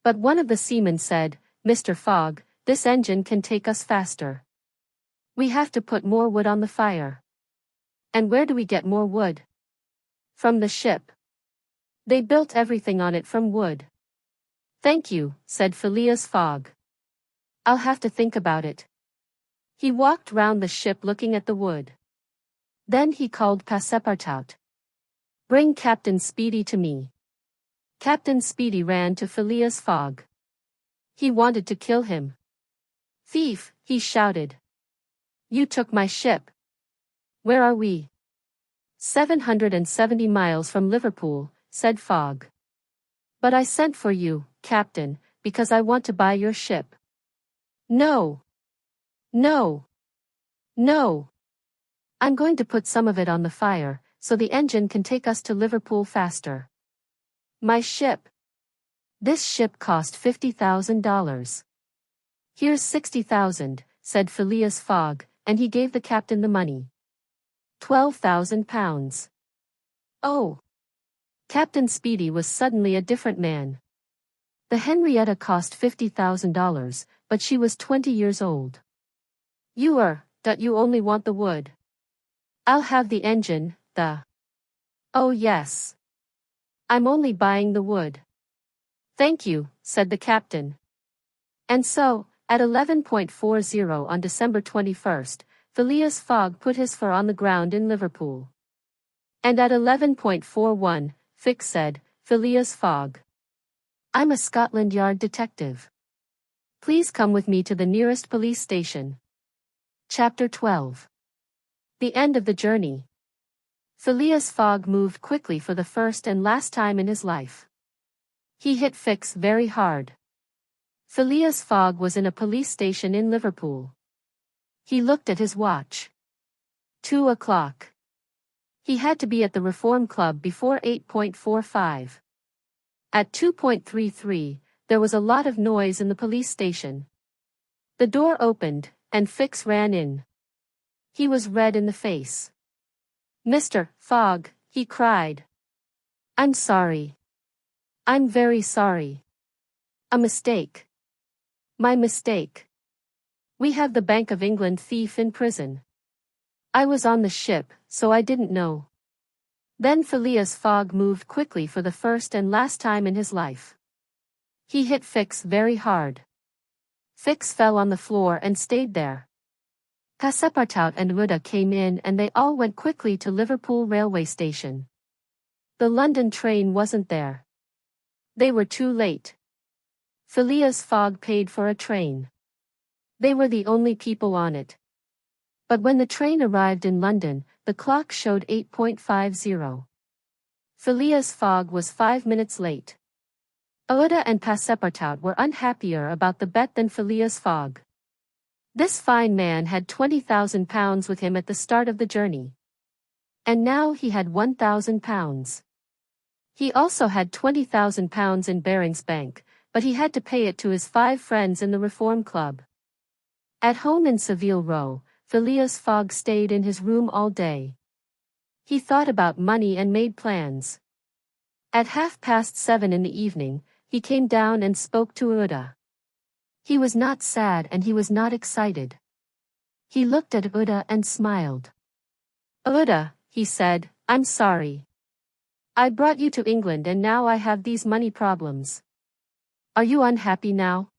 But one of the seamen said, Mr. Fogg, this engine can take us faster. We have to put more wood on the fire. And where do we get more wood? From the ship. They built everything on it from wood. Thank you, said Phileas Fogg. I'll have to think about it. He walked round the ship looking at the wood. Then he called Passepartout. Bring Captain Speedy to me. Captain Speedy ran to Phileas Fogg. He wanted to kill him. Thief, he shouted. You took my ship. Where are we? 770 miles from Liverpool, said Fogg. But I sent for you, Captain, because I want to buy your ship. No. No. No. I'm going to put some of it on the fire, so the engine can take us to Liverpool faster. My ship. This ship cost $50,000. Here's 60,000, said Phileas Fogg, and he gave the captain the money. 12,000 pounds. Oh. Captain Speedy was suddenly a different man. The Henrietta cost $50,000, but she was 20 years old. You only want the wood. I'll have the engine, Oh yes. I'm only buying the wood. Thank you, said the captain. And so, at 11:40 on December 21st, Phileas Fogg put his fur on the ground in Liverpool. And at 11:41, Fix said, Phileas Fogg. I'm a Scotland Yard detective. Please come with me to the nearest police station. Chapter 12. The end of the journey. Phileas Fogg moved quickly for the first and last time in his life. He hit Fix very hard. Phileas Fogg was in a police station in Liverpool. He looked at his watch. 2 o'clock. He had to be at the Reform Club before 8:45. At 2:33, there was a lot of noise in the police station. The door opened, and Fix ran in. He was red in the face. Mr. Fogg, he cried. I'm sorry. I'm very sorry. A mistake. My mistake. We have the Bank of England thief in prison. I was on the ship, so I didn't know. Then Phileas Fogg moved quickly for the first and last time in his life. He hit Fix very hard. Fix fell on the floor and stayed there. Passepartout and Aouda came in and they all went quickly to Liverpool railway station. The London train wasn't there. They were too late. Phileas Fogg paid for a train. They were the only people on it. But when the train arrived in London, the clock showed 8:50. Phileas Fogg was 5 minutes late. Ouida and Passepartout were unhappier about the bet than Phileas Fogg. This fine man had £20,000 with him at the start of the journey. And now he had £1,000. He also had £20,000 in Baring's Bank, but he had to pay it to his 5 friends in the Reform Club. At home in Savile Row, Phileas Fogg stayed in his room all day. He thought about money and made plans. At 7:30 in the evening, he came down and spoke to Ouida. He was not sad and he was not excited. He looked at Ouida and smiled. "Ouida," he said, "I'm sorry. I brought you to England and now I have these money problems. Are you unhappy now?"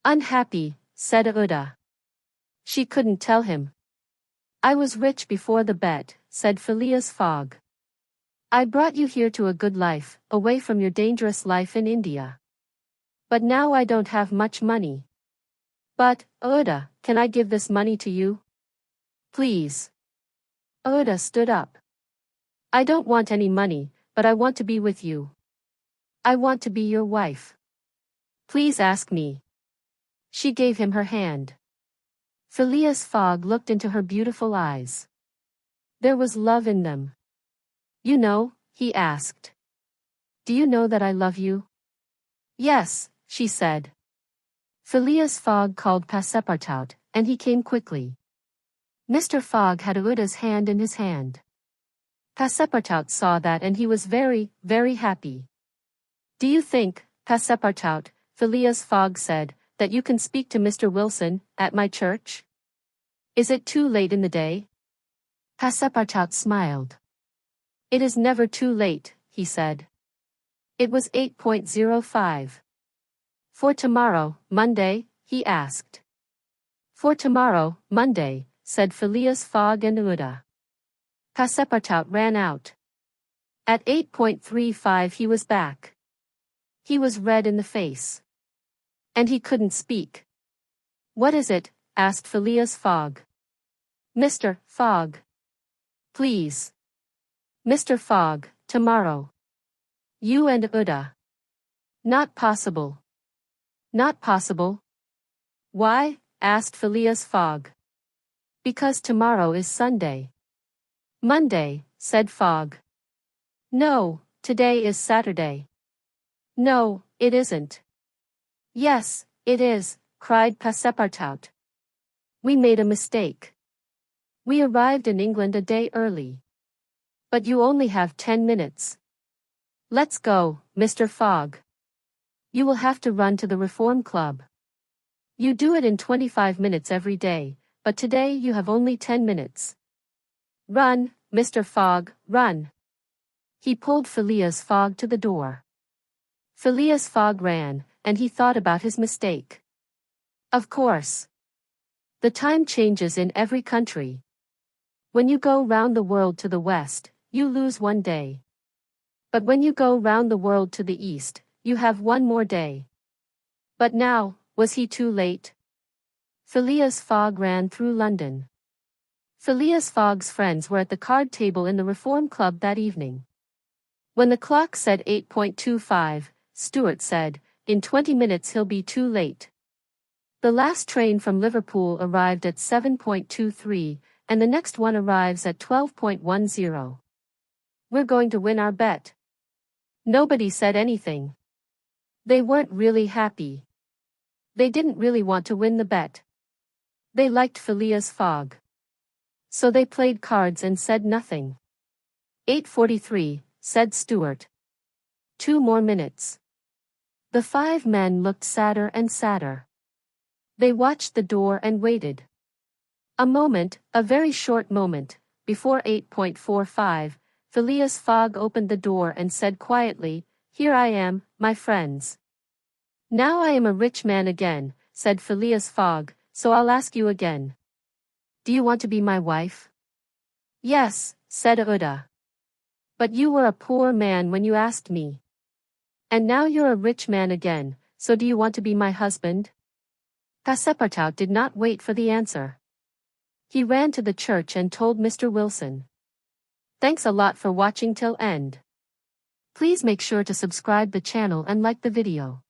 "Unhappy," said Ouida. She couldn't tell him. "I was rich before the bet," said Phileas Fogg. "I brought you here to a good life, away from your dangerous life in India. But now I don't have much money. But, Ouida, can I give this money to you? Please." Ouida stood up. "I don't want any money, but I want to be with you. I want to be your wife. Please ask me." She gave him her hand. Phileas Fogg looked into her beautiful eyes. There was love in them. "You know," he asked. "Do you know that I love you?" "Yes," she said. Phileas Fogg called Passepartout, and he came quickly. Mr. Fogg had Ouida's hand in his hand. Passepartout saw that and he was very, very happy. "Do you think, Passepartout," Phileas Fogg said, "that you can speak to Mr. Wilson, at my church? Is it too late in the day?" Passepartout smiled. "It is never too late," he said. It was 8:05. "For tomorrow, Monday?" he asked. "For tomorrow, Monday," said Phileas Fogg and Ouida. Passepartout ran out. At 8:35 he was back. He was red in the face. And he couldn't speak. "What is it?" asked Phileas Fogg. "Mr. Fogg. Please. Mr. Fogg, tomorrow. You and Ouida." "Not possible." "Not possible? Why?" asked Phileas Fogg. "Because tomorrow is Sunday." "Monday," said Fogg. "No, today is Saturday." "No, it isn't." "Yes, it is," cried Passepartout. "We made a mistake. We arrived in England a day early. But you only have 10 minutes. Let's go, Mr. Fogg. You will have to run to the Reform Club. You do it in 25 minutes every day, but today you have only 10 minutes. Run, Mr. Fogg, run." He pulled Phileas Fogg to the door. Phileas Fogg ran, and he thought about his mistake. Of course. The time changes in every country. When you go round the world to the west, you lose 1 day. But when you go round the world to the east, you have 1 more day. But now, was he too late? Phileas Fogg ran through London. Phileas Fogg's friends were at the card table in the Reform Club that evening. When the clock said 8:25, Stuart said, "In 20 minutes he'll be too late." The last train from Liverpool arrived at 7:23, and the next one arrives at 12:10. "We're going to win our bet." Nobody said anything. They weren't really happy. They didn't really want to win the bet. They liked Phileas Fogg. So they played cards and said nothing. 8:43, said Stuart. 2 more minutes. The 5 men looked sadder and sadder. They watched the door and waited. A moment, a very short moment, before 8:45, Phileas Fogg opened the door and said quietly, "Here I am, my friends." "Now I am a rich man again," said Phileas Fogg, "so I'll ask you again. Do you want to be my wife?" "Yes," said Ouida. But you were a poor man when you asked me. And now you're a rich man again, so do you want to be my husband? Passepartout did not wait for the answer. He ran to the church and told Mr. Wilson. Thanks a lot for watching till end. Please make sure to subscribe the channel and like the video.